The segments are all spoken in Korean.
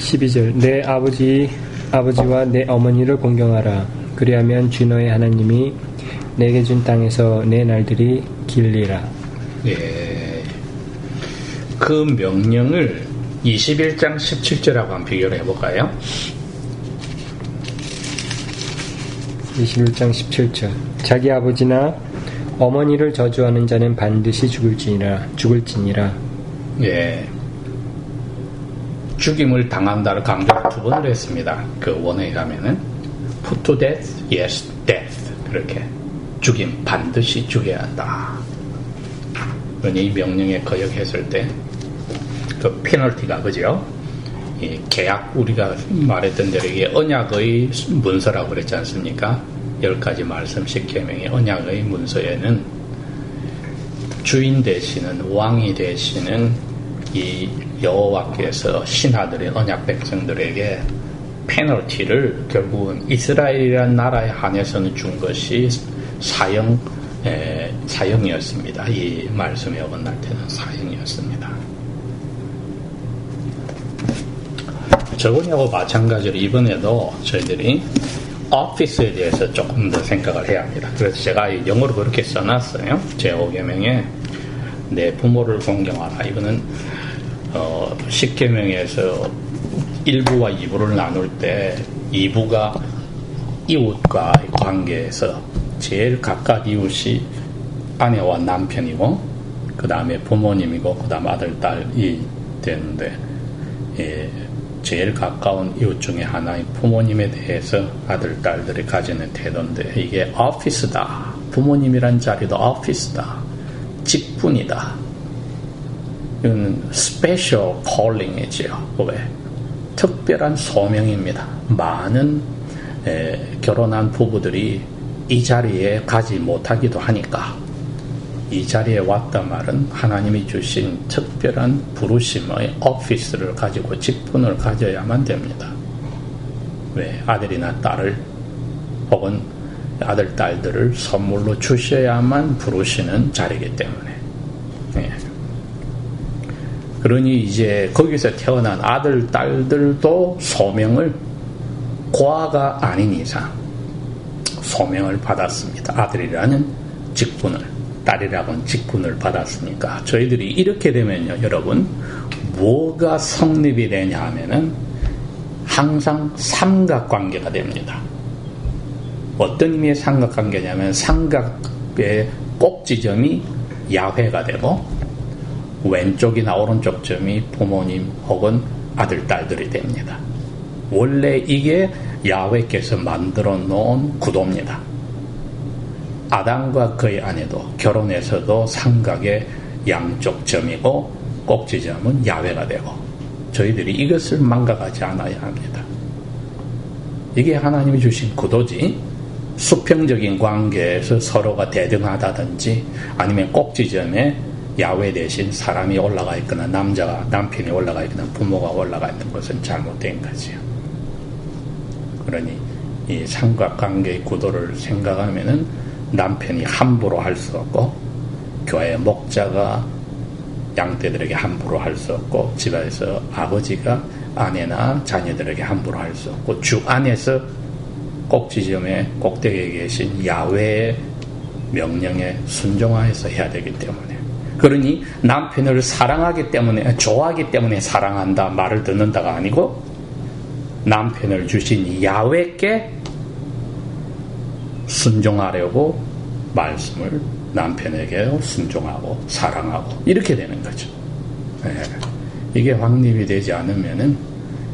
12절 내 아버지와 내 어머니를 공경하라. 그리하면 주 너의 하나님이 내게 준 땅에서 내 날들이 길리라. 예. 그 명령을 21장 17절하고 한번 비교를 해볼까요? 21장 17절 자기 아버지나 어머니를 저주하는 자는 반드시 죽을지니라. 예. 죽임을 당한다를 강조를 2번을 했습니다. 그 원어에 가면은 put to death, yes, death. 그렇게 죽임, 반드시 죽여야 한다. 그러니 이 명령에 거역했을 때 그 페널티가 그죠? 이 계약, 우리가 말했던 대로 이게 언약의 문서라고 그랬지 않습니까? 10가지 말씀 10계명의 언약의 문서에는 주인 되시는, 왕이 되시는 이 여호와께서 신하들인 언약 백성들에게 페널티를 결국은 이스라엘이라는 나라에 한해서는 준 것이 사형이었습니다. 이 말씀에 어긋날 때는 사형이었습니다. 저번하고 마찬가지로 이번에도 저희들이 오피스에 대해서 조금 더 생각을 해야 합니다. 그래서 제가 영어로 그렇게 써놨어요. 제5계명에 내 부모를 공경하라. 이거는 10계명에서 1부와 2부를 나눌 때 2부가 이웃과의 관계에서 제일 가까운 이웃이 아내와 남편이고 그 다음에 부모님이고 그 다음 아들, 딸이 되는데 제일 가까운 이웃 중에 하나인 부모님에 대해서 아들, 딸들이 가지는 태도인데 이게 오피스다. 부모님이란 자리도 오피스다. 직분이다. 이건 스페셜 콜링이지요. 왜? 특별한 소명입니다. 많은 결혼한 부부들이 이 자리에 가지 못하기도 하니까 이 자리에 왔다 말은 하나님이 주신 특별한 부르심의 오피스를 가지고 직분을 가져야만 됩니다. 왜? 아들이나 딸을 혹은 아들, 딸들을 선물로 주셔야만 부르시는 자리이기 때문에. 예. 그러니 이제 거기서 태어난 아들, 딸들도 소명을 고아가 아닌 이상 소명을 받았습니다. 아들이라는 직분을, 딸이라는 직분을 받았으니까 저희들이 이렇게 되면요, 여러분 뭐가 성립이 되냐 하면은 항상 삼각관계가 됩니다. 어떤 의미의 삼각관계냐면 삼각의 꼭지점이 야훼가 되고 왼쪽이나 오른쪽 점이 부모님 혹은 아들, 딸들이 됩니다. 원래 이게 야훼께서 만들어 놓은 구도입니다. 아담과 그의 아내도 결혼해서도 삼각의 양쪽 점이고 꼭지점은 야훼가 되고 저희들이 이것을 망각하지 않아야 합니다. 이게 하나님이 주신 구도지 수평적인 관계에서 서로가 대등하다든지 아니면 꼭지점에 야훼 대신 사람이 올라가 있거나 남편이 올라가 있거나 부모가 올라가 있는 것은 잘못된 거지요. 그러니 이 삼각관계의 구도를 생각하면은 남편이 함부로 할 수 없고 교회 목자가 양떼들에게 함부로 할 수 없고 집안에서 아버지가 아내나 자녀들에게 함부로 할 수 없고 주 안에서 꼭지점에 꼭대기에 계신 야훼의 명령에 순종하여서 해야 되기 때문에 그러니 남편을 사랑하기 때문에 좋아하기 때문에 사랑한다 말을 듣는다가 아니고 남편을 주신 야훼께 순종하려고 말씀을 남편에게 순종하고 사랑하고 이렇게 되는 거죠. 이게 확립이 되지 않으면은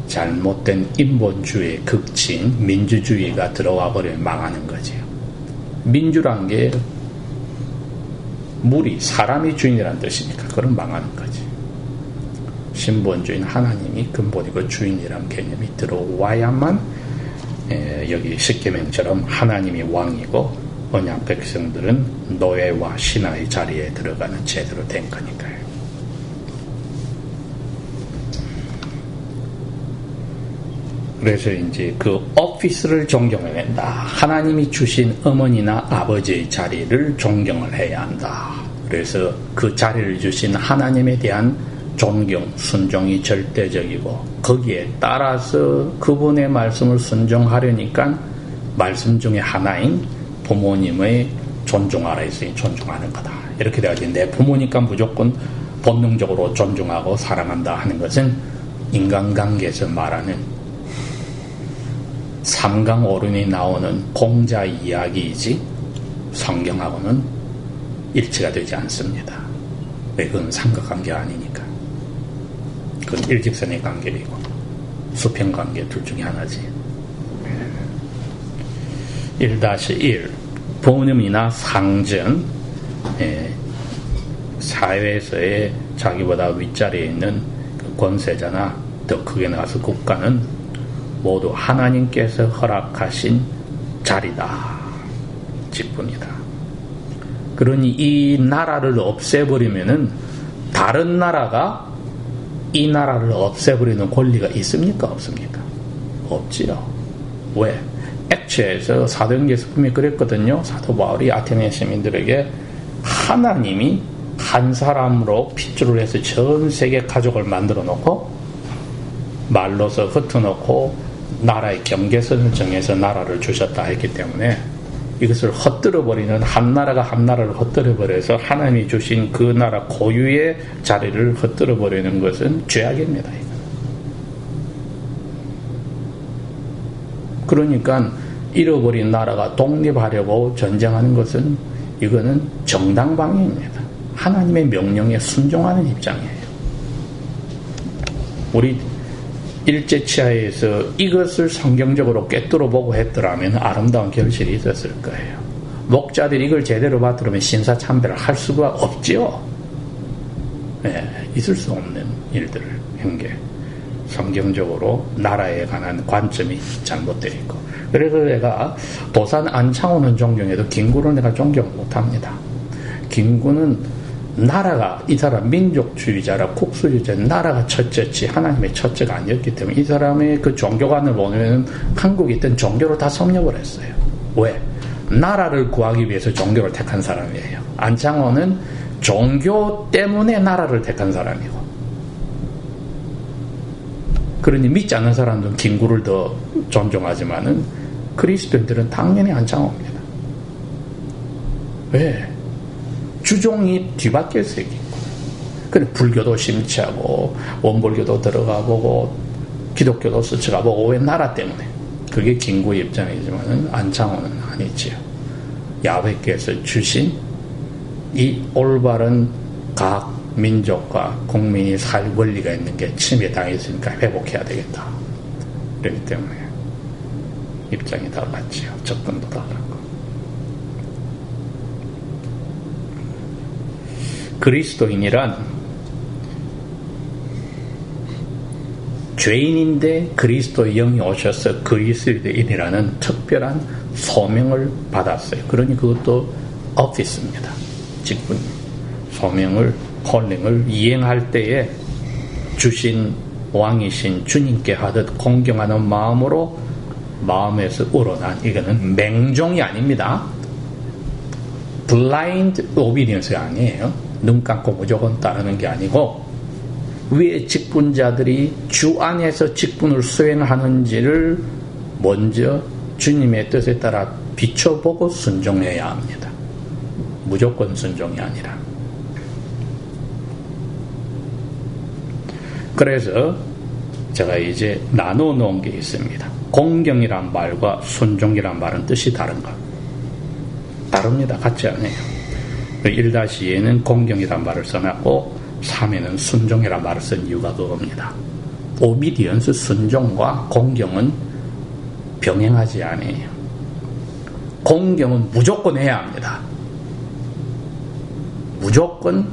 잘못된 인본주의 극진 민주주의가 들어와 버리면 망하는 거지요. 민주란 게 무리 사람이 주인이라는 뜻이니까 그럼 망하는 거지. 신본주의는 하나님이 근본이고 주인이라는 개념이 들어와야만 여기 십계명처럼 하나님이 왕이고 언약 백성들은 노예와 신하의 자리에 들어가는 제대로 된 거니까요. 그래서 이제 그 오피스를 존경해야 된다. 하나님이 주신 어머니나 아버지의 자리를 존경을 해야 한다. 그래서 그 자리를 주신 하나님에 대한 존경, 순종이 절대적이고 거기에 따라서 그분의 말씀을 순종하려니까 말씀 중에 하나인 부모님의 존중하라 했으니 존중하는 거다. 이렇게 돼야지 내 부모니까 무조건 본능적으로 존중하고 사랑한다 하는 것은 인간관계에서 말하는 삼강오륜이 나오는 공자 이야기이지 성경하고는 일치가 되지 않습니다. 왜? 그건 삼각관계 아니니까. 그건 일직선의 관계이고 수평관계 둘 중에 하나지. 1-1 본음이나 상전, 사회에서의 자기보다 윗자리에 있는 그 권세자나 더 크게 나가서 국가는 모두 하나님께서 허락하신 자리다. 직분이다. 그러니 이 나라를 없애버리면은 다른 나라가 이 나라를 없애버리는 권리가 있습니까? 없습니까? 없지요. 왜? 액체에서 사도행전에서 분명히 그랬거든요. 사도 바울이 아테네 시민들에게 하나님이 한 사람으로 핏줄을 해서 전 세계 가족을 만들어 놓고 말로서 흩어놓고 나라의 경계선을 정해서 나라를 주셨다 했기 때문에 이것을 헛들어버리는 한 나라가 한 나라를 헛들어버려서 하나님이 주신 그 나라 고유의 자리를 헛들어버리는 것은 죄악입니다. 그러니까 잃어버린 나라가 독립하려고 전쟁하는 것은 이거는 정당방위입니다. 하나님의 명령에 순종하는 입장이에요. 우리 일제치하에서 이것을 성경적으로 꿰뚫어보고 했더라면 아름다운 결실이 있었을 거예요. 목자들이 이걸 제대로 받들으면 신사참배를 할 수가 없지요. 네, 있을 수 없는 일들을 한 게 성경적으로 나라에 관한 관점이 잘못되어 있고, 그래서 내가 도산 안창호는 존경해도 김구를 내가 존경 못합니다. 김구는 나라가, 이 사람 민족주의자라 국수주의자, 나라가 첫째지 하나님의 첫째가 아니었기 때문에 이 사람의 그 종교관을 보면 한국에 있던 종교를 다 섭렵을 했어요. 왜? 나라를 구하기 위해서 종교를 택한 사람이에요. 안창호는 종교 때문에 나라를 택한 사람이고, 그러니 믿지 않는 사람들은 김구를 더 존중하지만은 그리스도인들은 당연히 안창호입니다. 왜? 주종이 뒤바뀌어서 있고, 그래 불교도 심취하고 원불교도 들어가보고 기독교도 스쳐가보고, 왜? 나라 때문에. 그게 김구의 입장이지만은 안창호는 아니지요. 야훼께서 주신 이 올바른 각 민족과 국민이 살 권리가 있는 게 침해당했으니까 회복해야 되겠다. 그렇기 때문에 입장이 달랐지요. 접근도 달랐고. 그리스도인이란 죄인인데 그리스도의 영이 오셔서 그리스도인이라는 특별한 소명을 받았어요. 그러니 그것도 오피스입니다. 직분, 소명을, 콜링을 이행할 때에 주신 왕이신 주님께 하듯 공경하는 마음으로 마음에서 우러난, 이거는 맹종이 아닙니다. 블라인드 오비디언스가 아니에요. 눈 감고 무조건 따르는 게 아니고, 위에 직분자들이 주 안에서 직분을 수행하는지를 먼저 주님의 뜻에 따라 비춰보고 순종해야 합니다. 무조건 순종이 아니라. 그래서 제가 이제 나눠놓은 게 있습니다. 공경이란 말과 순종이란 말은 뜻이 다른가? 다릅니다. 같지 않아요. 1-2에는 공경이란 말을 써놨고 3에는 순종이란 말을 쓴 이유가 그겁니다. 오비디언스, 순종과 공경은 병행하지 않아요. 공경은 무조건 해야 합니다. 무조건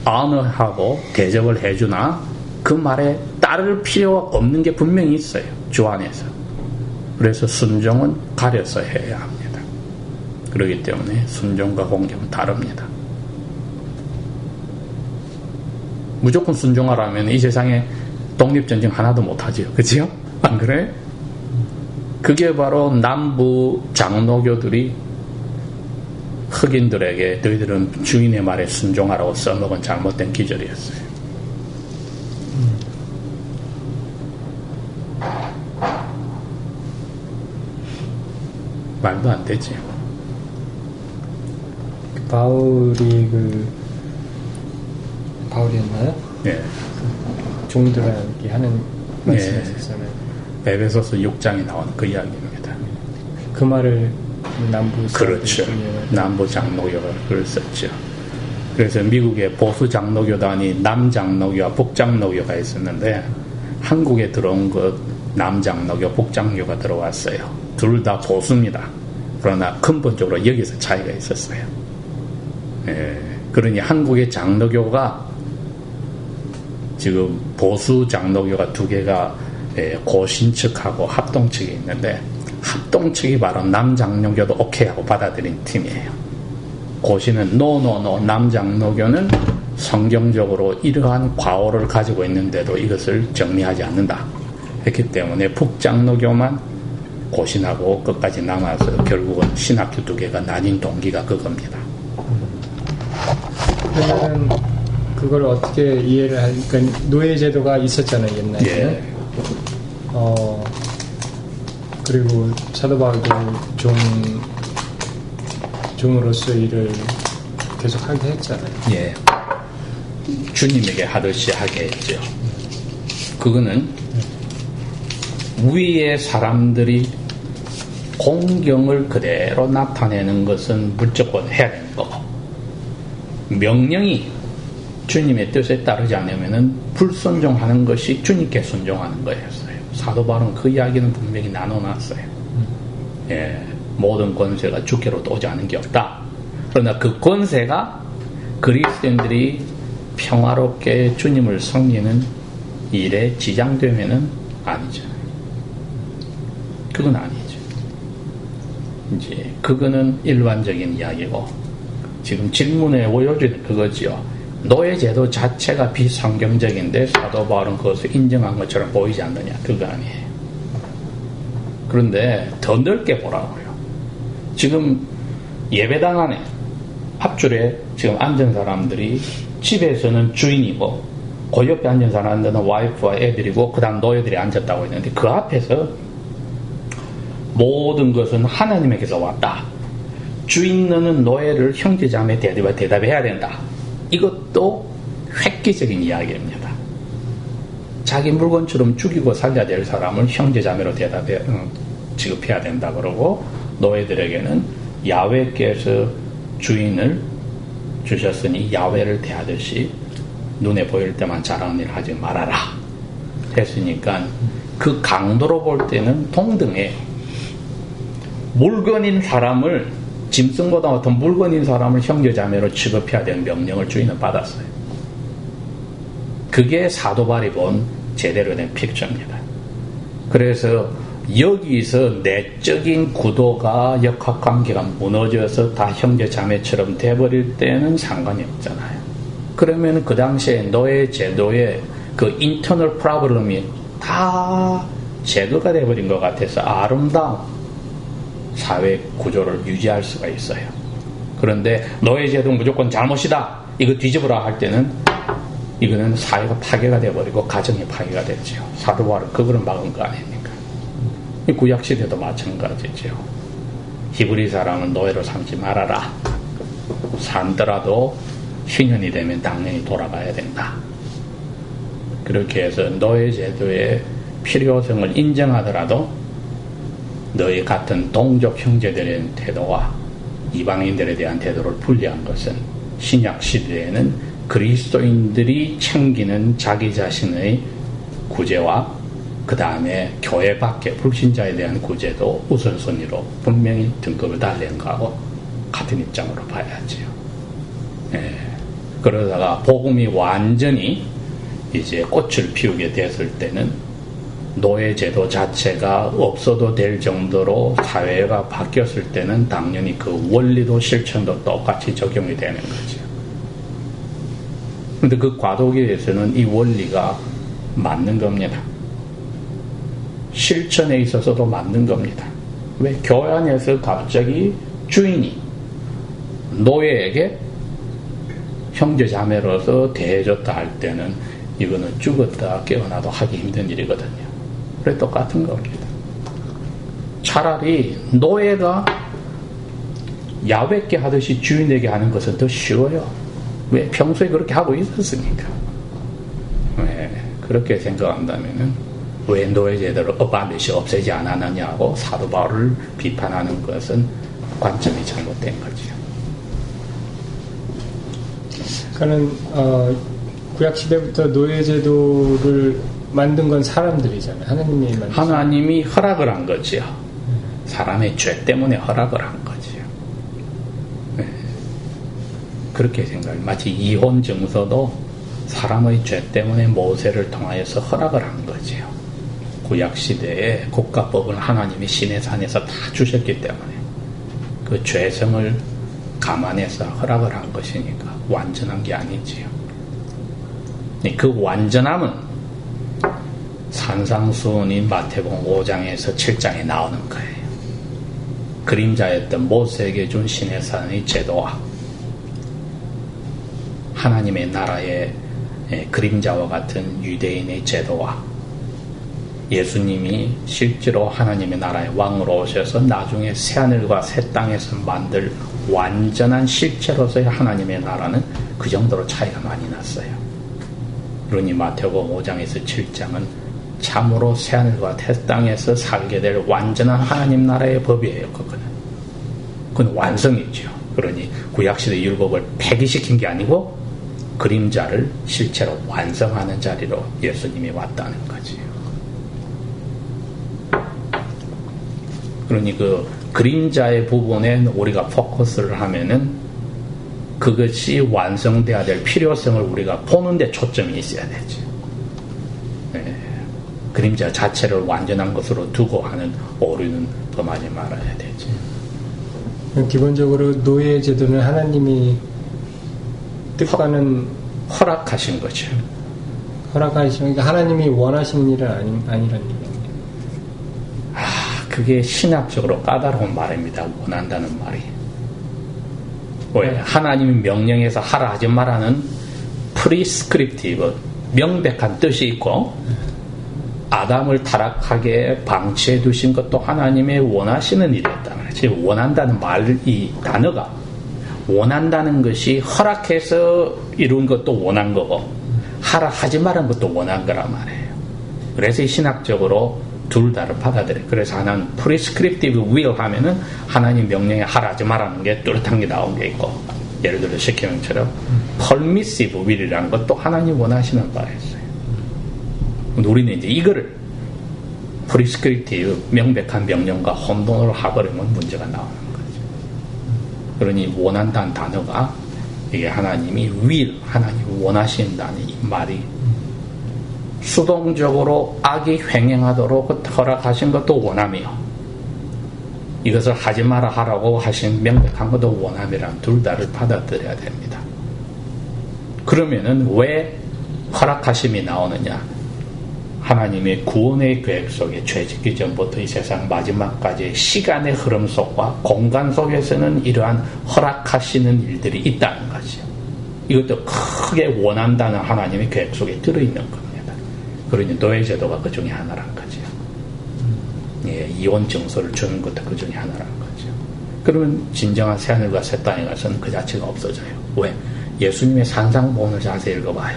언어하고 대접을 해주나 그 말에 따를 필요가 없는 게 분명히 있어요. 주 안에서. 그래서 순종은 가려서 해야 합니다. 그렇기 때문에 순종과 공경은 다릅니다. 무조건 순종하라면 이 세상에 독립전쟁 하나도 못하지요. 그치요? 안 그래? 그게 바로 남부 장로교들이 흑인들에게 너희들은 주인의 말에 순종하라고 써먹은 잘못된 기절이었어요. 말도 안 되지. 바울이었나요? 예. 종들에게 하는 말씀이었잖아요. 에베소서 6장에 나오는 그 이야기입니다. 그 말을 남부 그렇죠. 남부 장로교가 글을 썼죠. 그래서 미국의 보수 장로교단이 남장로교와 북장로교가 있었는데 한국에 들어온 그 남장로교, 북장로교가 들어왔어요. 둘 다 보수입니다. 그러나 근본적으로 여기서 차이가 있었어요. 예, 그러니 한국의 장로교가 지금 보수 장로교가 두 개가 고신 측하고 합동 측이 있는데 합동 측이 바로 남장로교도 오케이 하고 받아들인 팀이에요. 고신은 노 남장로교는 성경적으로 이러한 과오를 가지고 있는데도 이것을 정리하지 않는다 했기 때문에 북장로교만 고신하고 끝까지 남아서 결국은 신학교 두 개가 나뉜 동기가 그겁니다. 그러면 그걸 어떻게 이해를 하니까 노예제도가 있었잖아요 옛날에. 예. 그리고 사도 바울도 종으로서 일을 계속 하게 했잖아요. 예. 주님에게 하듯이 하게 했죠. 그거는 위의 사람들이 공경을 그대로 나타내는 것은 무조건 해야 되는 거고, 명령이 주님의 뜻에 따르지 않으면은 불순종하는 것이 주님께 순종하는 거였어요. 사도 바울은 그 이야기는 분명히 나눠놨어요. 예, 모든 권세가 주께로도 오지 않은 게 없다. 그러나 그 권세가 그리스도인들이 평화롭게 주님을 섬기는 일에 지장되면은 아니죠. 그건 아니죠. 이제 그거는 일반적인 이야기고, 지금 질문의 오요지는 그거지요. 노예제도 자체가 비성경적인데 사도 바울은 그것을 인정한 것처럼 보이지 않느냐, 그거 아니에요. 그런데 더 넓게 보라고요. 지금 예배당 안에 앞줄에 지금 앉은 사람들이 집에서는 주인이고 그 옆에 앉은 사람들은 와이프와 애들이고 그 다음 노예들이 앉았다고 했는데, 그 앞에서 모든 것은 하나님에게서 왔다. 주인 너는 노예를 형제자매 대답해야 된다. 이것도 획기적인 이야기입니다. 자기 물건처럼 죽이고 살려야 될 사람을 형제자매로 취급해야 된다 그러고, 노예들에게는 야훼께서 주인을 주셨으니 야훼를 대하듯이 눈에 보일 때만 잘하는 일 하지 말아라 했으니까, 그 강도로 볼 때는 동등해. 물건인 사람을, 짐승보다 어떤 물건인 사람을 형제자매로 취급해야 되는 명령을 주인은 받았어요. 그게 사도 바울이 본 제대로 된 픽처입니다. 그래서 여기서 내적인 구도가, 역학관계가 무너져서 다 형제자매처럼 돼버릴 때는 상관이 없잖아요. 그러면 그 당시에 노예 제도의 그 인터널 프로블럼이 다 제거가 돼버린 것 같아서 아름다운 사회 구조를 유지할 수가 있어요. 그런데 노예제도 무조건 잘못이다, 이거 뒤집으라 할 때는 이거는 사회가 파괴가 돼버리고 가정이 파괴가 됐죠. 사도 바울은 그거를 막은 거 아닙니까? 구약시대도 마찬가지죠. 히브리 사람은 노예로 삼지 말아라. 산더라도 신년이 되면 당연히 돌아가야 된다. 그렇게 해서 노예제도의 필요성을 인정하더라도 너희 같은 동족 형제들의 태도와 이방인들에 대한 태도를 분리한 것은 신약 시대에는 그리스도인들이 챙기는 자기 자신의 구제와 그 다음에 교회 밖의 불신자에 대한 구제도 우선순위로 분명히 등급을 달리는 거하고 같은 입장으로 봐야지요. 예. 그러다가 복음이 완전히 이제 꽃을 피우게 됐을 때는 노예제도 자체가 없어도 될 정도로 사회가 바뀌었을 때는 당연히 그 원리도 실천도 똑같이 적용이 되는 거죠. 그런데 그 과도기에서는 이 원리가 맞는 겁니다. 실천에 있어서도 맞는 겁니다. 왜? 교회 안에서 갑자기 주인이 노예에게 형제 자매로서 대해줬다 할 때는 이거는 죽었다 깨어나도 하기 힘든 일이거든요. 그래 똑같은 겁니다. 차라리 노예가 야훼께 하듯이 주인에게 하는 것은 더 쉬워요. 왜? 평소에 그렇게 하고 있었으니까. 왜? 그렇게 생각한다면은 왜 노예 제도를 반드시 없애지 않았느냐고 사도 바울을 비판하는 것은 관점이 잘못된 거죠. 그러니까는 구약 시대부터 노예 제도를 만든 건 사람들이잖아요. 하나님이 허락을 한 거지요. 사람의 죄 때문에 허락을 한 거지요. 네. 그렇게 생각해요. 마치 이혼 증서도 사람의 죄 때문에 모세를 통하여서 허락을 한 거지요. 구약 시대에 국가법을 하나님이 시내산에서 다 주셨기 때문에 그 죄성을 감안해서 허락을 한 것이니까 완전한 게 아니지요. 그 완전함은 산상수훈인 마태복음 5장에서 7장에 나오는 거예요. 그림자였던 모세에게 준 시내산의 제도와 하나님의 나라의 그림자와 같은 유대인의 제도와 예수님이 실제로 하나님의 나라의 왕으로 오셔서 나중에 새하늘과 새 땅에서 만들 완전한 실체로서의 하나님의 나라는 그 정도로 차이가 많이 났어요. 그러니 마태복음 5장에서 7장은 참으로 새하늘과 새 땅에서 살게 될 완전한 하나님 나라의 법이에요. 그건 완성이죠. 그러니 구약시대 율법을 폐기시킨 게 아니고 그림자를 실체로 완성하는 자리로 예수님이 왔다는 거지요. 그러니 그 그림자의 부분에 우리가 포커스를 하면은 그것이 완성돼야 될 필요성을 우리가 보는 데 초점이 있어야 되죠. 네. 그림자 자체를 완전한 것으로 두고 하는 오류는 범하지 말아야 되죠. 기본적으로 노예 제도는 하나님이 뜻과는 허락하신 거죠. 허락하시는 게 하나님이 원하시는 일은 아니라는 얘기입니다. 그게 신학적으로 까다로운 말입니다. 원한다는 말이. 왜? 하나님이 명령해서 하라 하지 말라는 프리스크립티브 명백한 뜻이 있고 아담을 타락하게 방치해 두신 것도 하나님의 원하시는 일이었다 말이지. 원한다는 말, 이 단어가 원한다는 것이 허락해서 이룬 것도 원한 거고 하라 하지 말은 것도 원한 거란 말이에요. 그래서 신학적으로 둘 다를 받아들여요. 그래서 하나는 prescriptive will 하면은 하나님 명령에 하라 하지 말라는 게 뚜렷한 게 나온 게 있고 예를 들어 시키는처럼 permissive will이라는 것도 하나님 원하시는 바였어요. 우리는 이제 이거를 prescriptive 명백한 명령과 혼돈을 하버리면 문제가 나오는 거죠. 그러니 원한다는 단어가 이게 하나님이 will, 하나님이 원하신다는 이 말이 수동적으로 악이 횡행하도록 허락하신 것도 원함이요. 이것을 하지 마라 하라고 하신 명백한 것도 원함이란 둘 다를 받아들여야 됩니다. 그러면은 왜 허락하심이 나오느냐? 하나님의 구원의 계획 속에 죄짓기 전부터 이 세상 마지막까지의 시간의 흐름 속과 공간 속에서는 이러한 허락하시는 일들이 있다는 거죠. 이것도 크게 원한다는 하나님의 계획 속에 들어있는 겁니다. 그러니 노예 제도가 그 중에 하나란 거죠. 예, 이혼 증서를 주는 것도 그 중에 하나란 거죠. 그러면 진정한 새하늘과 새 땅에 가서는 그 자체가 없어져요. 왜? 예수님의 산상보훈을 자세히 읽어봐요.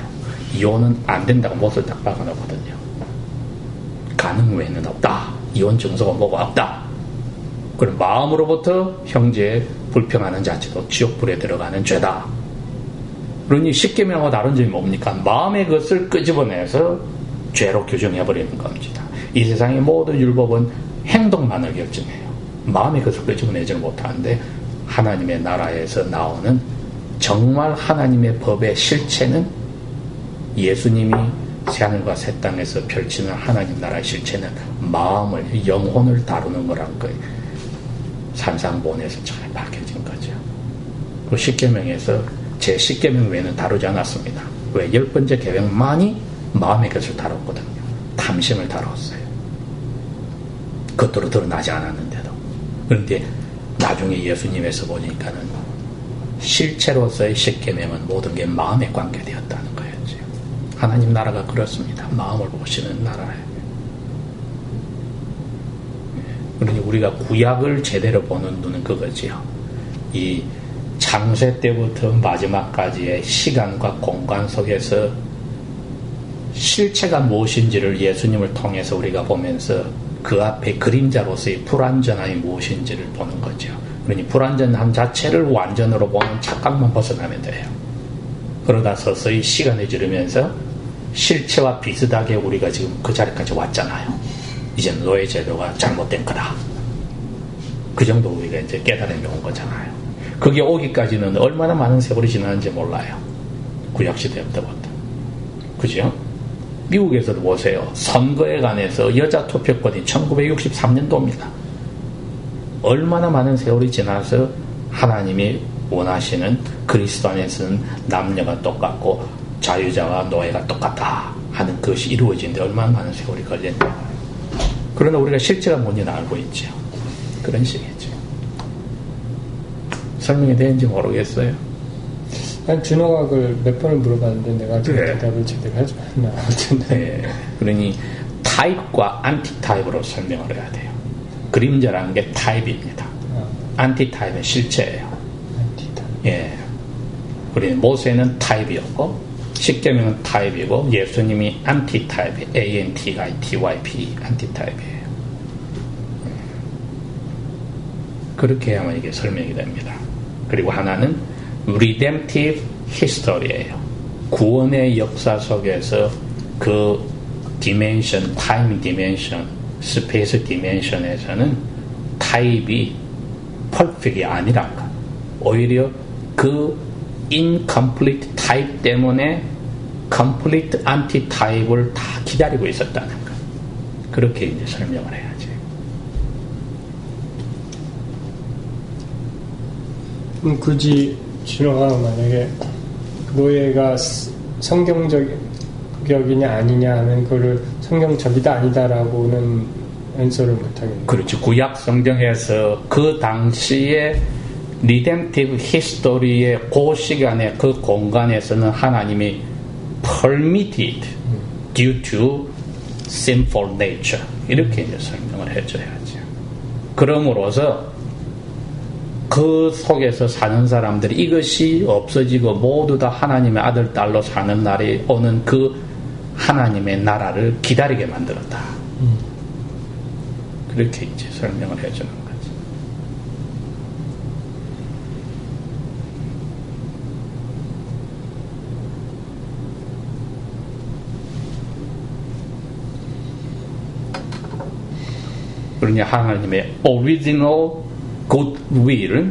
이혼은 안 된다고 못을 딱 박아놓거든요. 가능 외에는 없다. 이혼 증서가 뭐가 없다. 그럼 마음으로부터 형제에 불평하는 자체도 지옥불에 들어가는 죄다. 그러니 십계명과 다른 점이 뭡니까? 마음의 것을 끄집어내서 죄로 규정해버리는 겁니다. 이 세상의 모든 율법은 행동만을 결정해요. 마음의 것을 끄집어내지는 못하는데 하나님의 나라에서 나오는 정말 하나님의 법의 실체는 예수님이 새하늘과 새 땅에서 펼치는 하나님 나라의 실체는 마음을, 영혼을 다루는 거란 거예요. 산상보훈에서 잘 밝혀진 거죠. 그 십계명에서 제 십계명 외에는 다루지 않았습니다. 왜? 10번째 계명만이 마음의 것을 다뤘거든요. 탐심을 다뤘어요. 겉으로 드러나지 않았는데도. 그런데 나중에 예수님에서 보니까는 실체로서의 십계명은 모든 게 마음에 관계되었다는 거였죠. 하나님 나라가 그렇습니다. 마음을 보시는 나라예요. 그러니 우리가 구약을 제대로 보는 눈은 그거지요. 이 창세 때부터 마지막까지의 시간과 공간 속에서 실체가 무엇인지를 예수님을 통해서 우리가 보면서 그 앞에 그림자로서의 불완전함이 무엇인지를 보는 거죠. 그러니 불완전함 자체를 완전으로 보는 착각만 벗어나면 돼요. 그러다 서서히 시간이 지르면서 실체와 비슷하게 우리가 지금 그 자리까지 왔잖아요. 이제 노예 제도가 잘못된 거다. 그 정도 우리가 이제 깨달음이 온 거잖아요. 그게 오기까지는 얼마나 많은 세월이 지났는지 몰라요. 구약시대부터. 그죠? 미국에서도 보세요. 선거에 관해서 여자 투표권이 1963년도입니다. 얼마나 많은 세월이 지나서 하나님이 원하시는 그리스도 안에서는 남녀가 똑같고 자유자와 노예가 똑같다 하는 것이 이루어지는데 얼마나 많은 세월이 걸렸냐. 그러나 우리가 실제가 뭔지는 알고 있죠. 그런 식이죠. 설명이 되는지 모르겠어요. 난 준호학을 몇 번을 물어봤는데 내가 지금 네. 대답을 제대로 하지 않나. 아무튼. 네. 그러니 타입과 안티타입으로 설명을 해야 돼요. 그림자라는 게 타입입니다. 안티타입은 실체예요. 안티타입. 예. 우리 모세는 타입이었고 십계명은 타입이고 예수님이 안티타입이 ANTITYP 안티타입이에요. 그렇게 해야만 이게 설명이 됩니다. 그리고 하나는 redemptive history예요. 구원의 역사 속에서 그 dimension, time dimension, space dimension에서는 타입이 perfect이 아니란 것. 오히려 그 incomplete type 때문에 complete anti-type을 다 기다리고 있었다는 것. 그렇게 이제 설명을 해야지. 굳이 준호가 만약에 노예가 성경적이냐 아니냐 하면 그거를 성경적이다 아니다라고는 연설을 못하겠네요. 그렇죠. 구약 성경에서 그 당시에 리뎀티브 히스토리의 그 시간에 그 공간에서는 하나님이 permitted due to sinful nature 이렇게 이제 설명을 해줘야죠. 그러므로서 그 속에서 사는 사람들이 이것이 없어지고 모두 다 하나님의 아들 딸로 사는 날이 오는 그 하나님의 나라를 기다리게 만들었다. 그렇게 이제 설명을 해주는 거지. 그러니 하나님의 original goodwill,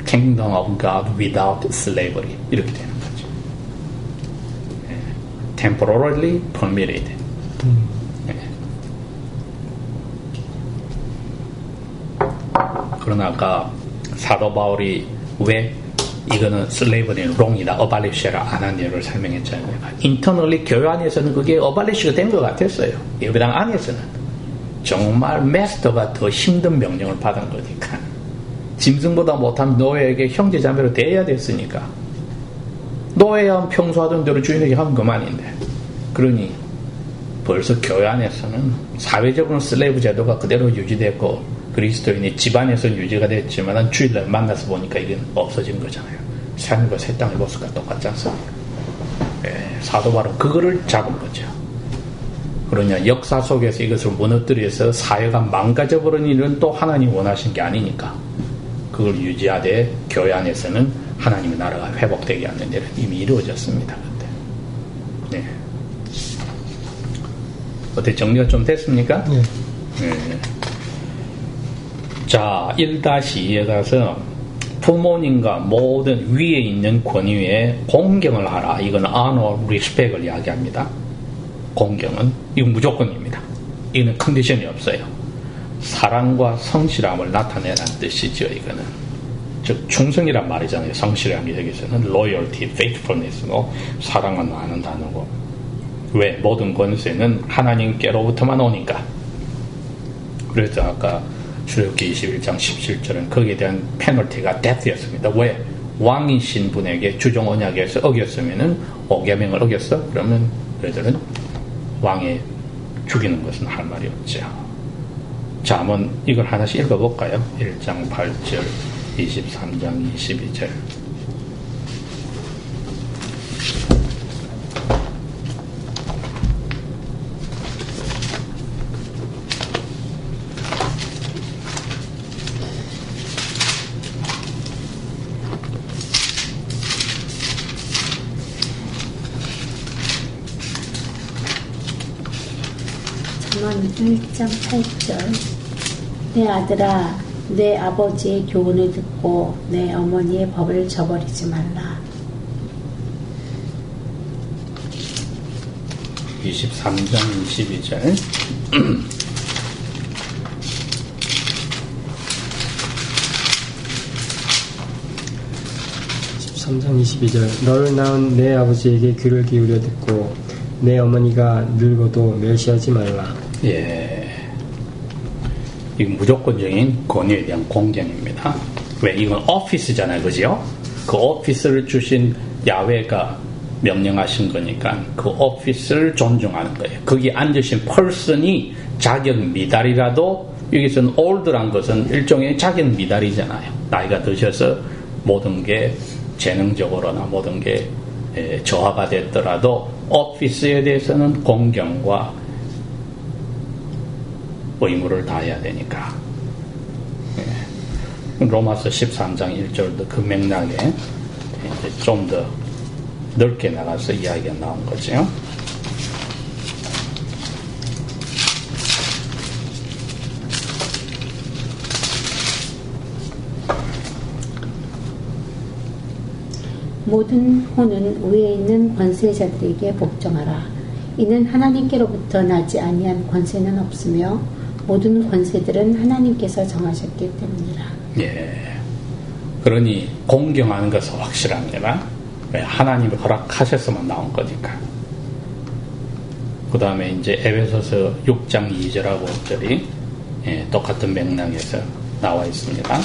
kingdom of God without slavery 이렇게 되는 거죠. temporarily permitted. 그러나 아까 사도 바울이 왜 이거는 슬레이브는 롱이다 어발리시라 안 한 이유를 설명했잖아요. 인터널리 교회 안에서는 그게 어발리시가 된 것 같았어요. 예배당 안에서는 정말 마스터가 더 힘든 명령을 받은 거니까 짐승보다 못한 노예에게 형제자매로 대해야 됐으니까 노예야 평소 하던 대로 주인에게 하는 것만인데 그러니 벌써 교회 안에서는 사회적으로는 슬레이브 제도가 그대로 유지됐고 그리스도인이 집안에서 유지가 됐지만 주일날 만나서 보니까 이게 없어진 거잖아요. 삶과 새 땅의 모습과 똑같지 않습니까? 사도 바울은 그거를 잡은 거죠. 그러냐 역사 속에서 이것을 무너뜨려서 사회가 망가져버린 일은 또 하나님이 원하신 게 아니니까 그걸 유지하되 교회 안에서는 하나님의 나라가 회복되게 하는 일은 이미 이루어졌습니다. 그때. 네. 어때 정리가 좀 됐습니까? 네. 네. 자 1-2에 가서 부모님과 모든 위에 있는 권위에 공경을 하라. 이건 honor, respect을 이야기합니다. 공경은 이건 무조건입니다. 이거는 컨디션이 없어요. 사랑과 성실함을 나타내라는 뜻이죠. 이거는 즉 충성이란 말이잖아요. 성실함이 여기서는 loyalty, faithfulness고 사랑은 아는 단어고 왜? 모든 권세는 하나님께로부터만 오니까. 그래서 아까 출애굽기 21장 17절은 거기에 대한 페널티가 데스였습니다. 왜? 왕이신 분에게 주종 언약에서 어겼으면은 계명을 어겼어? 그러면 너희들은 왕이 죽이는 것은 할 말이 없죠. 자, 한번 이걸 하나씩 읽어볼까요? 1장 8절, 23장 22절. 잠언 1장 8절. 내 아들아, 내 아버지의 교훈을 듣고 내 어머니의 법을 저버리지 말라. 23장 22절. 13장 22절. 너를 낳은 내 아버지에게 귀를 기울여 듣고 내 어머니가 늙어도 멸시하지 말라. 예, 이 무조건적인 권위에 대한 공경입니다. 왜? 이건 오피스잖아요, 그죠? 그 오피스를 주신 야훼가 명령하신 거니까 그 오피스를 존중하는 거예요. 거기 앉으신 펄슨이 자격 미달이라도, 여기서는 올드란 것은 일종의 자격 미달이잖아요. 나이가 드셔서 모든 게 재능적으로나 모든 게 저하가 됐더라도 오피스에 대해서는 공경과 의무를 다해야 되니까. 로마서 13장 1절도 그 맥락에 좀 더 넓게 나가서 이야기가 나온 거죠. 모든 호는 위에 있는 권세자들에게 복종하라. 이는 하나님께로부터 나지 아니한 권세는 없으며 모든 권세들은 하나님께서 정하셨기 때문이라. 예. 그러니 공경하는 것은 확실합니다. 왜? 하나님이 허락하셨으면 나온 거니까. 그 다음에 이제 에베소서 6장 2절하고 5절이 똑같은 맥락에서 나와 있습니다.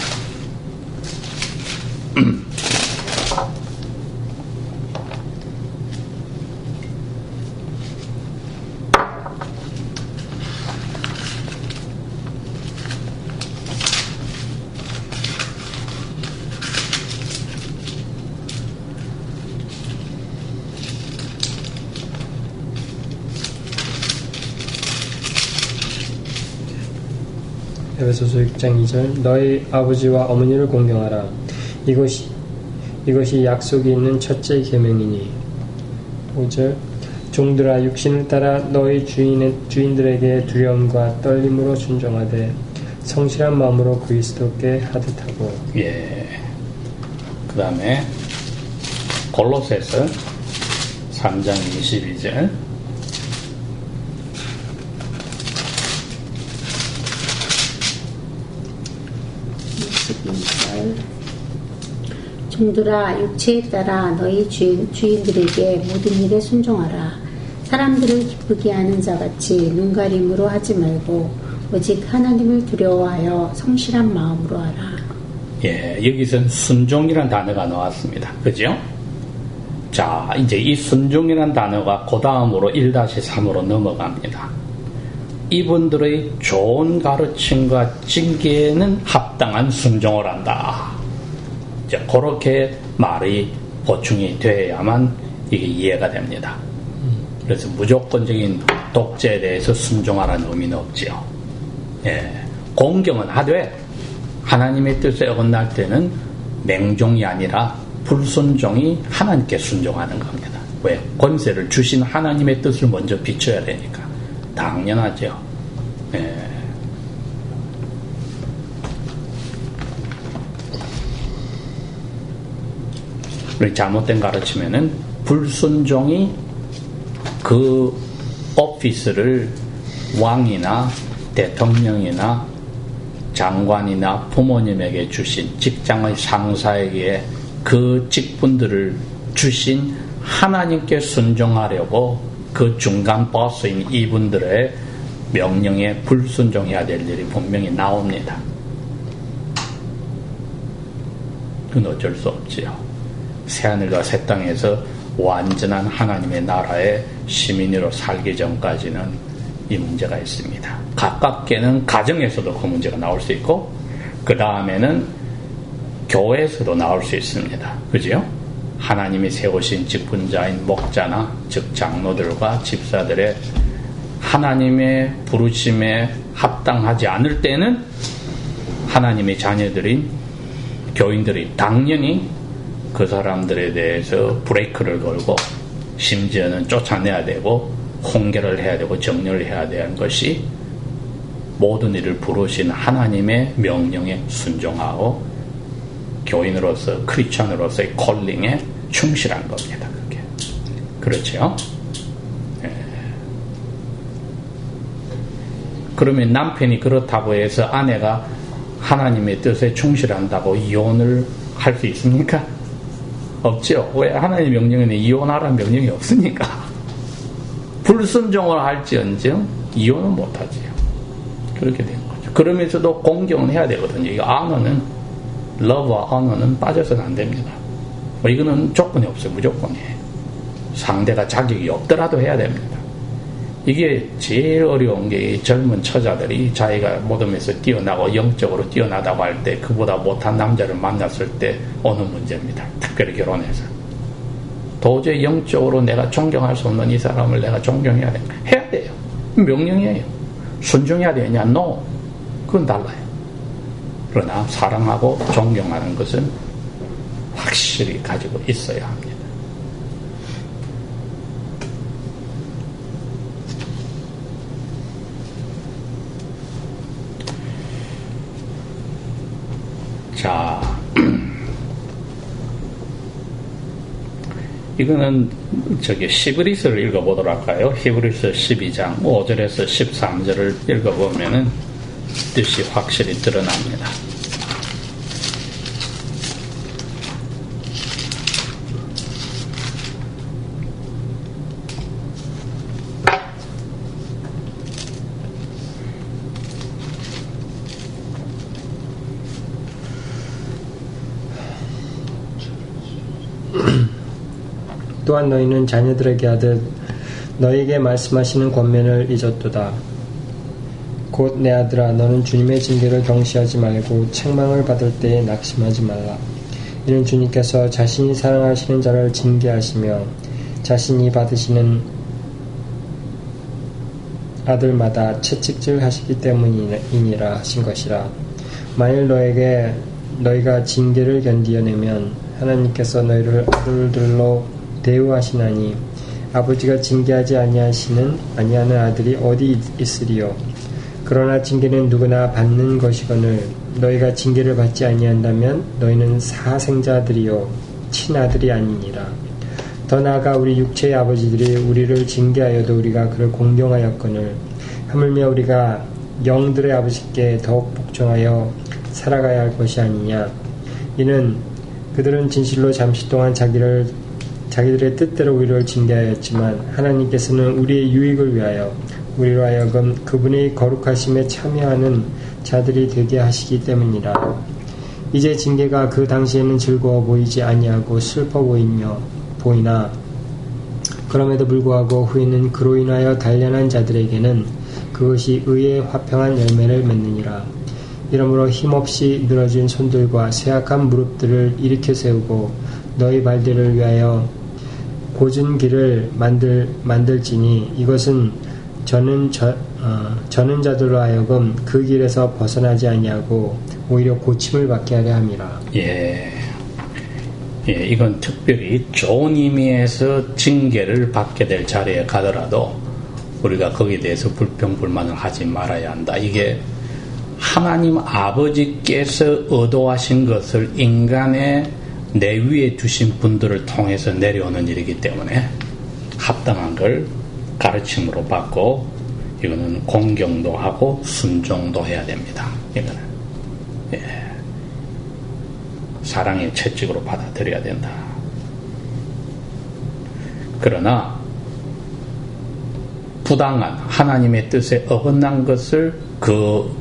에베소서 6장 2절. 너희 아버지와 어머니를 공경하라. 이것이 약속이 있는 첫째 계명이니. 5절. 종들아, 육신을 따라 너희 주인들에게 두려움과 떨림으로 순종하되 성실한 마음으로 그리스도께 하듯하고. 예. 그 다음에 골로새서 3장 22절. 종들아, 육체에 따라 너희 주인들에게 모든 일에 순종하라. 사람들을 기쁘게 하는 자같이 눈가림으로 하지 말고 오직 하나님을 두려워하여 성실한 마음으로 하라. 예, 여기서는 순종이라는 단어가 나왔습니다. 그죠? 자, 이제 이 순종이라는 단어가 그 다음으로 1-3으로 넘어갑니다. 이분들의 좋은 가르침과 징계에는 합당한 순종을 한다. 자, 그렇게 말이 보충이 돼야만 이게 이해가 됩니다. 그래서 무조건적인 독재에 대해서 순종하라는 의미는 없지요. 예, 공경은 하되 하나님의 뜻에 어긋날 때는 맹종이 아니라 불순종이 하나님께 순종하는 겁니다. 왜? 권세를 주신 하나님의 뜻을 먼저 비춰야 되니까. 당연하죠. 예. 잘못된 가르치면은 불순종이 그 오피스를 왕이나 대통령이나 장관이나 부모님에게 주신 직장의 상사에게 그 직분들을 주신 하나님께 순종하려고 그 중간 버스인 이분들의 명령에 불순종해야 될 일이 분명히 나옵니다. 그건 어쩔 수 없지요. 새하늘과 새 땅에서 완전한 하나님의 나라의 시민으로 살기 전까지는 이 문제가 있습니다. 가깝게는 가정에서도 그 문제가 나올 수 있고 그 다음에는 교회에서도 나올 수 있습니다. 그죠? 하나님이 세우신 직분자인 목자나 즉 장로들과 집사들의 하나님의 부르심에 합당하지 않을 때는 하나님의 자녀들인 교인들이 당연히 그 사람들에 대해서 브레이크를 걸고 심지어는 쫓아내야 되고 홍계를 해야 되고 정렬을 해야 되는 것이 모든 일을 부르신 하나님의 명령에 순종하고 교인으로서 크리스천으로서의 콜링에 충실한 겁니다. 그게 그렇죠? 예. 그러면 남편이 그렇다고 해서 아내가 하나님의 뜻에 충실한다고 이혼을 할 수 있습니까? 없죠. 왜? 하나님의 명령에는 이혼하라는 명령이 없으니까. 불순종을 할지언정 이혼은 못하지요. 그렇게 된 거죠. 그러면서도 공경은 해야 되거든요. 이 언어는, 러브와 언어는 빠져서는 안 됩니다. 이거는 조건이 없어요. 무조건이에요. 상대가 자격이 없더라도 해야 됩니다. 이게 제일 어려운 게 이 젊은 처자들이 자기가 모둠에서 뛰어나고 영적으로 뛰어나다고 할 때 그보다 못한 남자를 만났을 때 오는 문제입니다. 특별히 결혼해서. 도저히 영적으로 내가 존경할 수 없는 이 사람을 내가 존경해야 돼. 해야 돼요. 명령이에요. 순종해야 되냐? No. 그건 달라요. 그러나 사랑하고 존경하는 것은 확실히 가지고 있어야 합니다. 자, 이거는 히브리서를 읽어보도록 할까요? 히브리서 12장 5절에서 13절을 읽어보면은 뜻이 확실히 드러납니다. 또한 너희는 자녀들에게 하듯 너희에게 말씀하시는 권면을 잊었도다. 곧 내 아들아 너는 주님의 징계를 경시하지 말고 책망을 받을 때에 낙심하지 말라. 이는 주님께서 자신이 사랑하시는 자를 징계하시며 자신이 받으시는 아들마다 채찍질 하시기 때문이니라 하신 것이라. 만일 너희가 징계를 견디어내면 하나님께서 너희를 아들들로 대우하시나니 아버지가 징계하지 아니하는 아들이 어디 있으리요. 그러나 징계는 누구나 받는 것이거늘 너희가 징계를 받지 아니한다면 너희는 사생자들이요 친아들이 아니니라. 더 나아가 우리 육체의 아버지들이 우리를 징계하여도 우리가 그를 공경하였거늘 하물며 우리가 영들의 아버지께 더욱 복종하여 살아가야 할 것이 아니냐. 이는 그들은 진실로 잠시 동안 자기들의 뜻대로 우리를 징계하였지만 하나님께서는 우리의 유익을 위하여 우리로 하여금 그분의 거룩하심에 참여하는 자들이 되게 하시기 때문이라. 이제 징계가 그 당시에는 즐거워 보이지 아니하고 슬퍼 보이나 그럼에도 불구하고 후에는 그로 인하여 단련한 자들에게는 그것이 의의 화평한 열매를 맺느니라. 이러므로 힘없이 늘어진 손들과 쇠약한 무릎들을 일으켜 세우고 너희 발들을 위하여 고진 길을 만들지니 이것은 저는 자들로 하여금 그 길에서 벗어나지 아니하고 오히려 고침을 받게 하려 함이라. 예, 이건 특별히 좋은 의미에서 징계를 받게 될 자리에 가더라도 우리가 거기에 대해서 불평불만을 하지 말아야 한다. 이게 하나님 아버지께서 의도하신 것을 인간의 내 위에 두신 분들을 통해서 내려오는 일이기 때문에 합당한 걸 가르침으로 받고 이거는 공경도 하고 순종도 해야 됩니다. 이거는 사랑의 채찍으로 받아들여야 된다. 그러나 부당한 하나님의 뜻에 어긋난 것을 그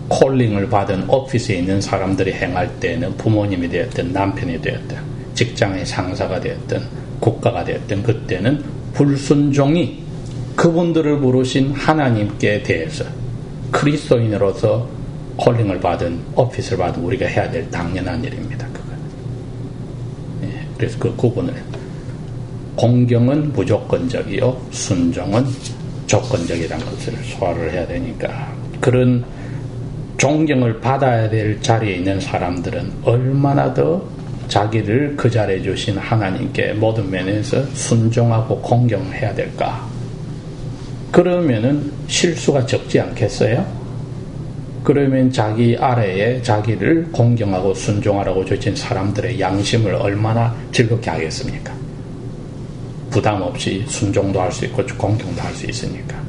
콜링을 받은 오피스에 있는 사람들이 행할 때는 부모님이 되었든 남편이 되었든 직장의 상사가 되었든 국가가 되었든 그때는 불순종이 그분들을 부르신 하나님께 대해서 그리스도인으로서 콜링을 받은 오피스를 받은 우리가 해야 될 당연한 일입니다. 그건. 예, 그래서 그 구분을 공경은 무조건적이요 순종은 조건적이라는 것을 소화를 해야 되니까 그런 존경을 받아야 될 자리에 있는 사람들은 얼마나 더 자기를 그 자리에 주신 하나님께 모든 면에서 순종하고 공경해야 될까? 그러면은 실수가 적지 않겠어요? 그러면 자기 아래에 자기를 공경하고 순종하라고 주신 사람들의 양심을 얼마나 즐겁게 하겠습니까? 부담 없이 순종도 할 수 있고 공경도 할 수 있으니까.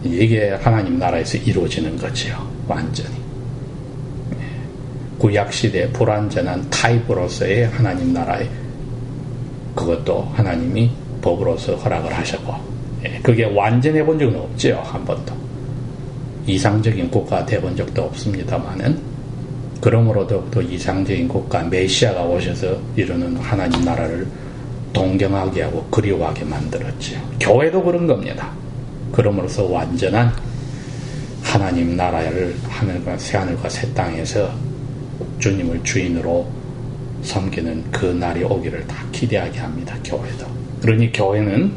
이게 하나님 나라에서 이루어지는 거지요. 완전히. 구약시대 불완전한 타입으로서의 하나님 나라에 그것도 하나님이 법으로서 허락을 하셨고 그게 완전해 본 적은 없죠. 한 번도. 이상적인 국가가 돼본 적도 없습니다만은 그러므로도 또 이상적인 국가 메시아가 오셔서 이루는 하나님 나라를 동경하게 하고 그리워하게 만들었죠. 교회도 그런 겁니다. 그러므로서 완전한 하나님 나라를 하늘과 새하늘과 새 땅에서 주님을 주인으로 섬기는 그 날이 오기를 다 기대하게 합니다. 교회도. 그러니 교회는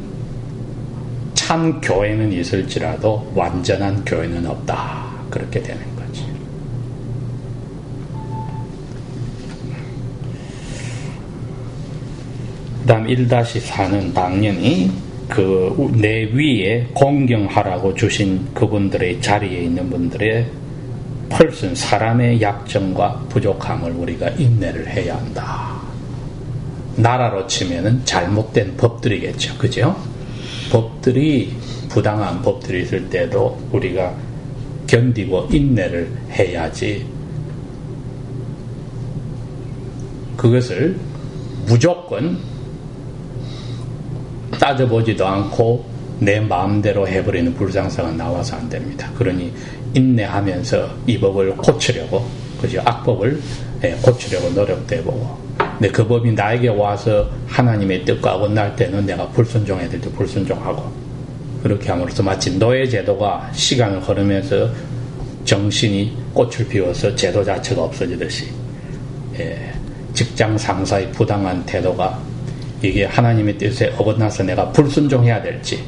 참 교회는 있을지라도 완전한 교회는 없다. 그렇게 되는 거지. 그 다음 1-4는 당연히 그 내 위에 공경하라고 주신 그분들의 자리에 있는 분들의 펄슨 사람의 약점과 부족함을 우리가 인내를 해야 한다. 나라로 치면은 잘못된 법들이겠죠. 그죠? 법들이 부당한 법들이 있을 때도 우리가 견디고 인내를 해야지 그것을 무조건 따져보지도 않고 내 마음대로 해버리는 불상사가 나와서 안 됩니다. 그러니 인내하면서 이 법을 고치려고 그죠? 악법을 고치려고 노력도 해보고 근데 그 법이 나에게 와서 하나님의 뜻과 어긋날 때는 내가 불순종해야 될 때 불순종하고 그렇게 함으로써 마치 노예 제도가 시간을 흐르면서 정신이 꽃을 피워서 제도 자체가 없어지듯이 직장 상사의 부당한 태도가 이게 하나님의 뜻에 어긋나서 내가 불순종해야 될지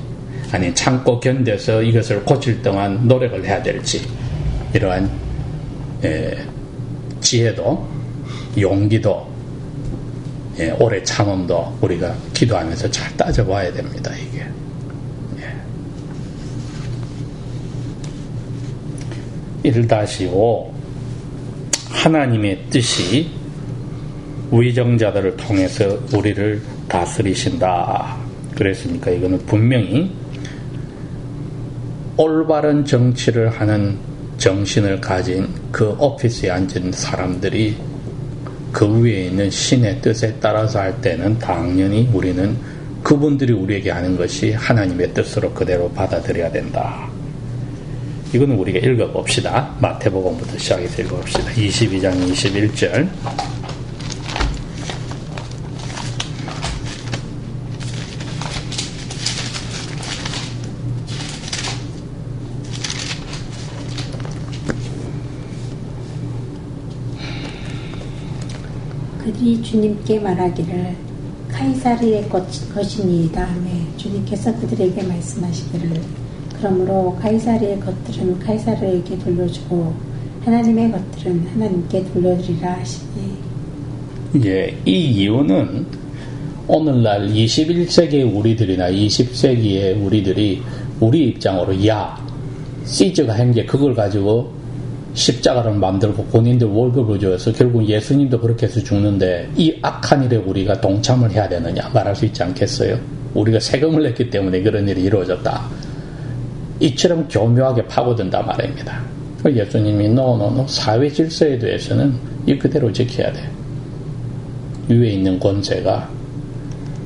아니 참고 견뎌서 이것을 고칠 동안 노력을 해야 될지 이러한 지혜도 용기도 오래 참음도 우리가 기도하면서 잘 따져봐야 됩니다. 이게 1-5 하나님의 뜻이 위정자들을 통해서 우리를 다스리신다. 그랬으니까 이거는 분명히 올바른 정치를 하는 정신을 가진 그 오피스에 앉은 사람들이 그 위에 있는 신의 뜻에 따라서 할 때는 당연히 우리는 그분들이 우리에게 하는 것이 하나님의 뜻으로 그대로 받아들여야 된다. 이거는 우리가 읽어봅시다. 마태복음부터 시작해서 읽어봅시다. 22장 21절 그들이 주님께 말하기를 카이사르의 것이니이다 하며 주님께서 그들에게 말씀하시기를 그러므로 카이사르의 것들은 카이사르에게 돌려주고 하나님의 것들은 하나님께 돌려드리라 하시니 이 이유는 오늘날 21세기의 우리들이나 20세기의 우리들이 우리 입장으로 시즈가 한 게 그걸 가지고 십자가를 만들고 본인들 월급을 줘서 결국 예수님도 그렇게 해서 죽는데 이 악한 일에 우리가 동참을 해야 되느냐 말할 수 있지 않겠어요? 우리가 세금을 냈기 때문에 그런 일이 이루어졌다. 이처럼 교묘하게 파고든다 말입니다. 예수님이 사회 질서에 대해서는 이 그대로 지켜야 돼. 위에 있는 권세가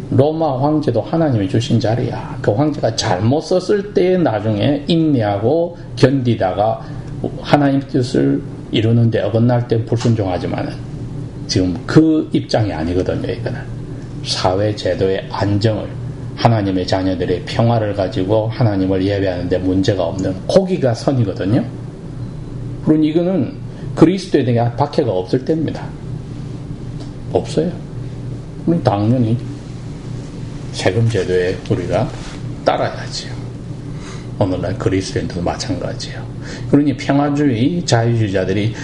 로마 황제도 하나님이 주신 자리야. 그 황제가 잘못 썼을 때 나중에 인내하고 견디다가 하나님 뜻을 이루는데 어긋날 때 불순종하지만은 지금 그 입장이 아니거든요. 이거는 사회 제도의 안정을, 하나님의 자녀들의 평화를 가지고 하나님을 예배하는데 문제가 없는 거기가 선이거든요. 그러니 이거는 그리스도에 대한 박해가 없을 때입니다. 없어요. 그럼 당연히 세금 제도에 우리가 따라야지요. 오늘날 그리스도인도 마찬가지예요. 그러니 평화주의 자유주의자들이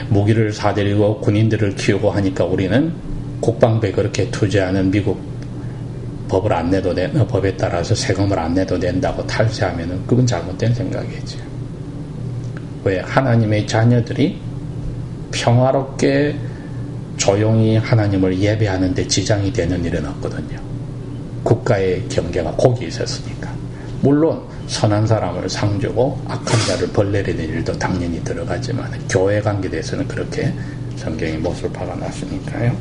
무기를 사들이고 군인들을 키우고 하니까 우리는 국방부에 그렇게 투자하는 미국 법을 안 내도 법에 따라서 세금을 안 내도 된다고 탈세하면은 그건 잘못된 생각이죠. 왜? 하나님의 자녀들이 평화롭게 조용히 하나님을 예배하는 데 지장이 되는 일은 없거든요. 국가의 경계가 거기 있었으니까. 물론 선한 사람을 상주고 악한 자를 벌내리는 일도 당연히 들어가지만 교회 관계에서는 그렇게 성경의 못을 박아놨으니까요.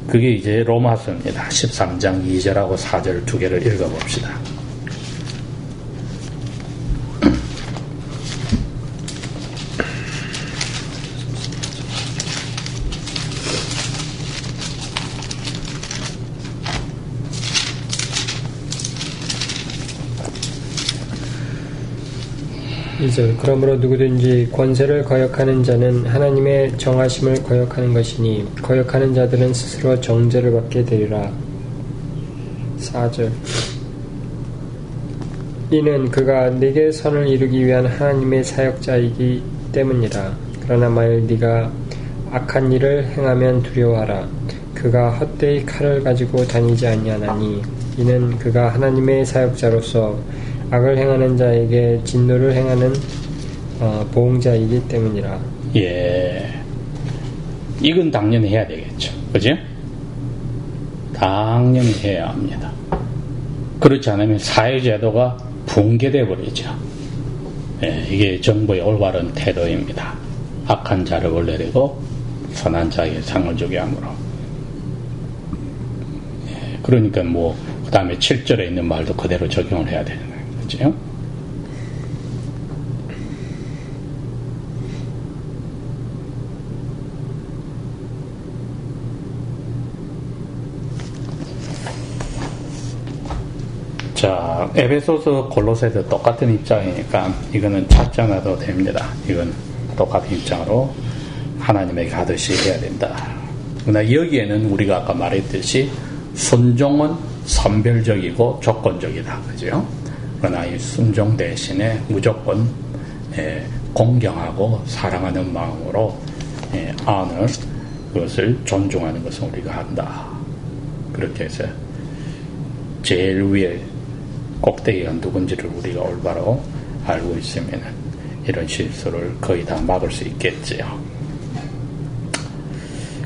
그게 이제 로마서입니다. 13장 2절하고 4절 두 개를 읽어봅시다. 이제 그러므로 누구든지 권세를 거역하는 자는 하나님의 정하심을 거역하는 것이니 거역하는 자들은 스스로 정죄를 받게 되리라. 4절 이는 그가 네게 선을 이루기 위한 하나님의 사역자이기 때문이라. 그러나 만일 네가 악한 일을 행하면 두려워하라. 그가 헛되이 칼을 가지고 다니지 아니하나니 이는 그가 하나님의 사역자로서 악을 행하는 자에게 진노를 행하는 보응자이기 때문이라. 예, 이건 당연히 해야 되겠죠. 그죠? 당연히 해야 합니다. 그렇지 않으면 사회제도가 붕괴되어 버리죠. 예, 이게 정부의 올바른 태도입니다. 악한 자를 올려내고 선한 자에게 상을 주게 함으로. 예, 그러니까 그 다음에 7절에 있는 말도 그대로 적용을 해야 되는 거예요. 그죠? 자, 에베소서 골로새도 똑같은 입장이니까 이거는 찾지 않아도 됩니다. 이건 똑같은 입장으로 하나님에게 하듯이 해야 된다. 그러나 여기에는 우리가 아까 말했듯이 순종은 선별적이고 조건적이다. 그죠? 그러나 이 순종 대신에 무조건 공경하고 사랑하는 마음으로 honor, 그것을 존중하는 것을 우리가 한다. 그렇게 해서 제일 위에 꼭대기가 누군지를 우리가 올바로 알고 있으면 이런 실수를 거의 다 막을 수 있겠지요.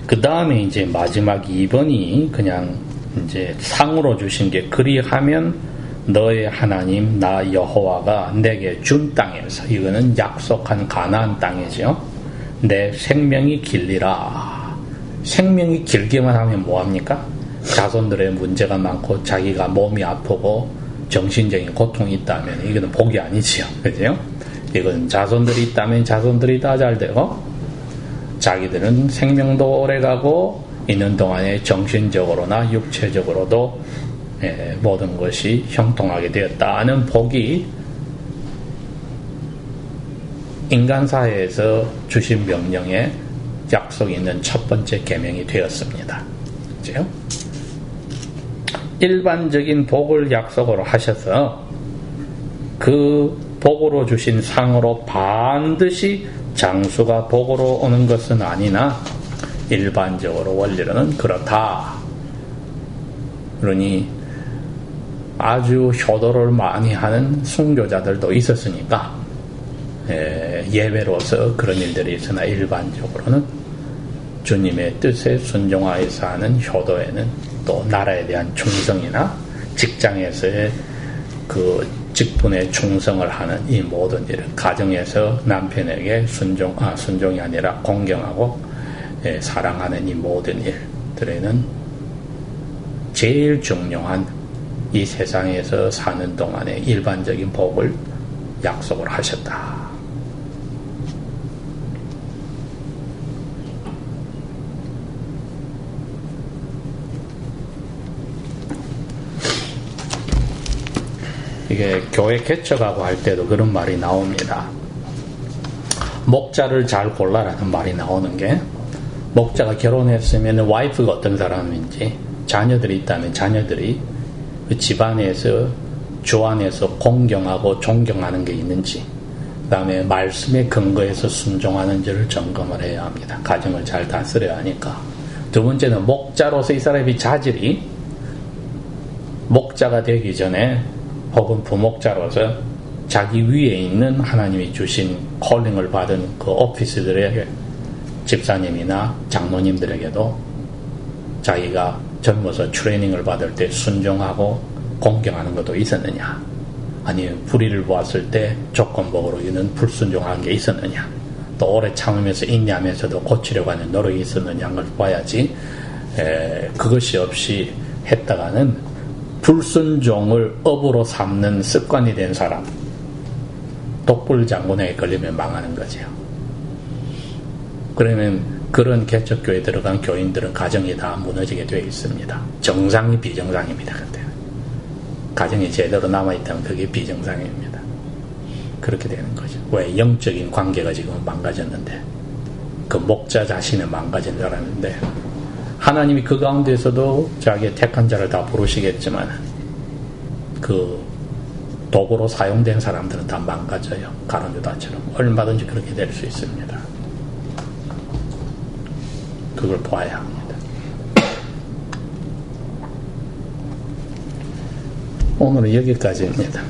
그 다음에 이제 마지막 2번이 그냥 이제 상으로 주신 게 그리하면 너의 하나님 나 여호와가 내게 준 땅에서, 이거는 약속한 가나안 땅이죠. 내 생명이 길리라. 생명이 길기만 하면 뭐합니까? 자손들의 문제가 많고 자기가 몸이 아프고 정신적인 고통이 있다면 이거는 복이 아니지요. 그죠? 이건 자손들이 있다면 자손들이 다 잘 되고 자기들은 생명도 오래가고 있는 동안에 정신적으로나 육체적으로도 모든 것이 형통하게 되었다는 복이 인간사회에서 주신 명령에 약속이 있는 첫 번째 계명이 되었습니다. 그죠? 일반적인 복을 약속으로 하셔서 그 복으로 주신 상으로 반드시 장수가 복으로 오는 것은 아니나 일반적으로 원리로는 그렇다. 그러니 아주 효도를 많이 하는 순교자들도 있었으니까 예외로서 그런 일들이 있으나 일반적으로는 주님의 뜻에 순종하여서 하는 효도에는 또 나라에 대한 충성이나 직장에서의 그 직분에 충성을 하는 이 모든 일은 가정에서 남편에게 순종이 아니라 공경하고 사랑하는 이 모든 일들에는 제일 중요한 이 세상에서 사는 동안의 일반적인 복을 약속을 하셨다. 이게 교회 개척하고 할 때도 그런 말이 나옵니다. 목자를 잘 골라라는 말이 나오는 게, 목자가 결혼했으면 와이프가 어떤 사람인지, 자녀들이 있다면 자녀들이 그 집안에서 주 안에서 공경하고 존경하는 게 있는지, 그 다음에 말씀에 근거해서 순종하는지를 점검을 해야 합니다. 가정을 잘 다스려야 하니까. 두 번째는 목자로서 이 사람의 자질이 목자가 되기 전에 혹은 부목자로서 자기 위에 있는 하나님이 주신 콜링을 받은 그 오피스들에게, 집사님이나 장로님들에게도 자기가 젊어서 트레이닝을 받을 때 순종하고 공경하는 것도 있었느냐, 아니면 불의를 보았을 때 조건복으로 이는 불순종한 게 있었느냐, 또 오래 참으면서 인내하면서도 고치려고 하는 노력이 있었느냐를 봐야지. 그것이 없이 했다가는 불순종을 업으로 삼는 습관이 된 사람, 독불장군에 걸리면 망하는 거죠. 그러면 그런 개척교회에 들어간 교인들은 가정이 다 무너지게 되어 있습니다. 정상이 비정상입니다. 그때는 가정이 제대로 남아있다면 그게 비정상입니다. 그렇게 되는 거죠. 왜? 영적인 관계가 지금 망가졌는데, 그 목자 자신은 망가진 줄 알았는데, 하나님이 그 가운데서도 자기의 택한 자를 다 부르시겠지만 그 도구로 사용된 사람들은 다 망가져요. 가룟 유다처럼. 얼마든지 그렇게 될 수 있습니다. 그걸 봐야 합니다. 오늘은 여기까지입니다.